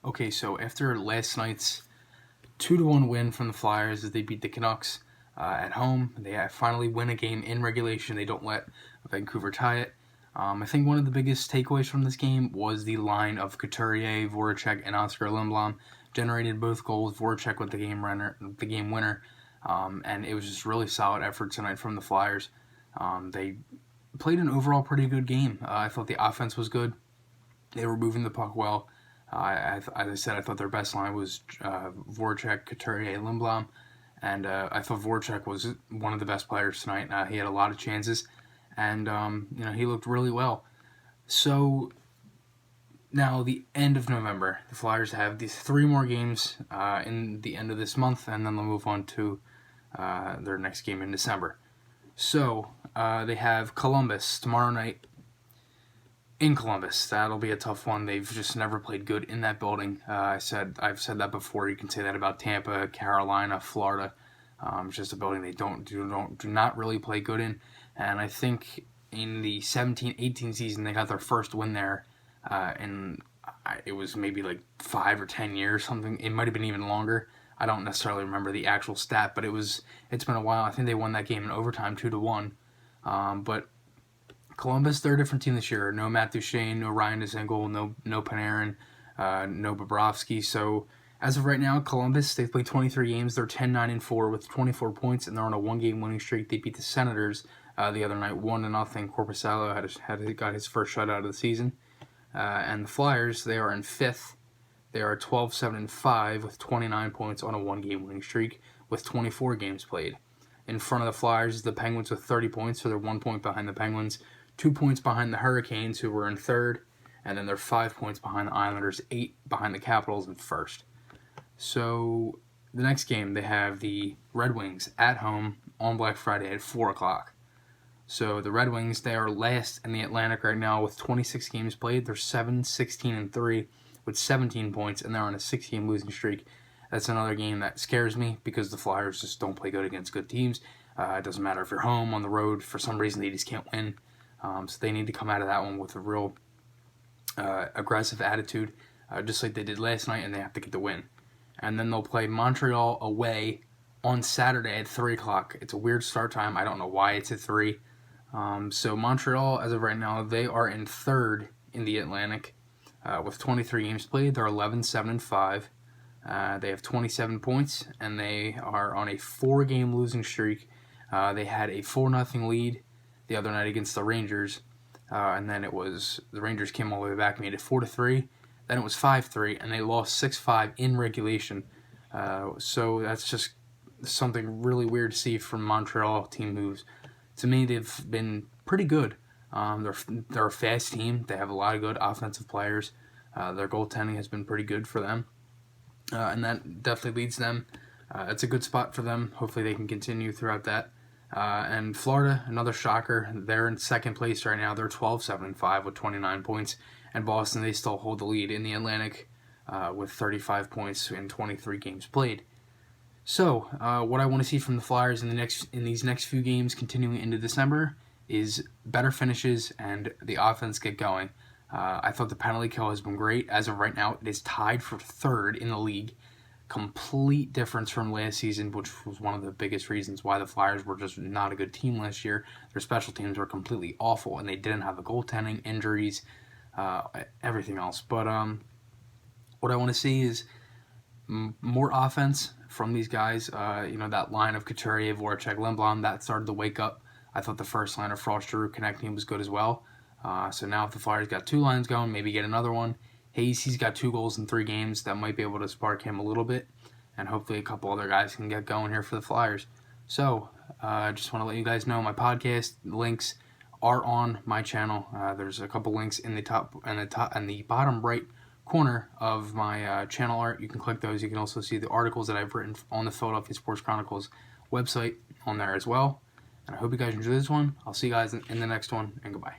Okay, so after last night's 2-1 win from the Flyers as they beat the Canucks at home, they finally win a game in regulation. They don't let Vancouver tie it. I think one of the biggest takeaways from this game was the line of Couturier, Voracek, and Oscar Lindblom generated both goals. Voracek with the game winner, and it was just really solid effort tonight from the Flyers. They played an overall pretty good game. I thought the offense was good. They were moving the puck well. As I said, I thought their best line was Voracek, Couturier, Lindblom, and I thought Voracek was one of the best players tonight. He had a lot of chances, and he looked really well. So now the end of November, the Flyers have these 3 more games in the end of this month, and then they'll move on to their next game in December. So they have Columbus tomorrow night in Columbus. That'll be a tough one. They've just never played good in that building. I've said that before. You can say that about Tampa, Carolina, Florida. It's just a building they do not really play good in. And I think in the 17-18 season they got their first win there, and it was maybe like 5 or 10 years something. It might have been even longer. I don't necessarily remember the actual stat, but it's been a while. I think they won that game in overtime 2-1. But Columbus, they're a different team this year. No Matt Duchene, no Ryan Dzingel, no Panarin, no Bobrovsky. So as of right now, Columbus, they've played 23 games. They're 10-9-4 with 24 points, and they're on a 1-game winning streak. They beat the Senators the other night, 1-0. Korpisalo got his first shutout of the season. And the Flyers, they are in 5th. They are 12-7-5 with 29 points on a 1-game winning streak with 24 games played. In front of the Flyers is the Penguins with 30 points, so they're 1 point behind the Penguins. 2 points behind the Hurricanes, who were in 3rd, and then they're 5 points behind the Islanders, 8 behind the Capitals in 1st. So the next game, they have the Red Wings at home on Black Friday at 4 o'clock. So the Red Wings, they are last in the Atlantic right now with 26 games played. They're 7-16-3 with 17 points, and they're on a 6-game losing streak. That's another game that scares me because the Flyers just don't play good against good teams. It doesn't matter if you're home, on the road. For some reason, they just can't win. So they need to come out of that one with a real aggressive attitude, just like they did last night, and they have to get the win. And then they'll play Montreal away on Saturday at 3 o'clock. It's a weird start time. I don't know why it's at 3. So Montreal, as of right now, they are in 3rd in the Atlantic with 23 games played. They're 11-7-5. They have 27 points, and they are on a 4-game losing streak. They had a 4-0 lead the other night against the Rangers, and then the Rangers came all the way back, made it 4-3. Then it was 5-3, and they lost 6-5 in regulation. So that's just something really weird to see from Montreal team moves. To me, they've been pretty good. They're a fast team. They have a lot of good offensive players. Their goaltending has been pretty good for them. And that definitely leads them. It's a good spot for them. Hopefully they can continue throughout that. And Florida, another shocker. They're in 2nd place right now. They're 12-7-5 with 29 points. And Boston, they still hold the lead in the Atlantic with 35 points in 23 games played. So what I want to see from the Flyers in these next few games continuing into December is better finishes and the offense get going. I thought the penalty kill has been great. As of right now, it is tied for 3rd in the league. Complete difference from last season, which was one of the biggest reasons why the Flyers were just not a good team last year. Their special teams were completely awful, and they didn't have the goaltending, injuries, everything else. But what I want to see is more offense from these guys. That line of Couturier, Voracek, Lindblom, that started to wake up. I thought the first line of Frost, Giroux, Konechny was good as well. So now if the Flyers got 2 lines going, maybe get another one. Hayes, he's got 2 goals in 3 games. That might be able to spark him a little bit. And hopefully a couple other guys can get going here for the Flyers. So I just want to let you guys know my podcast links are on my channel. There's a couple links in the bottom right corner of my channel art. You can click those. You can also see the articles that I've written on the Philadelphia Sports Chronicles website on there as well. And I hope you guys enjoy this one. I'll see you guys in the next one, and goodbye.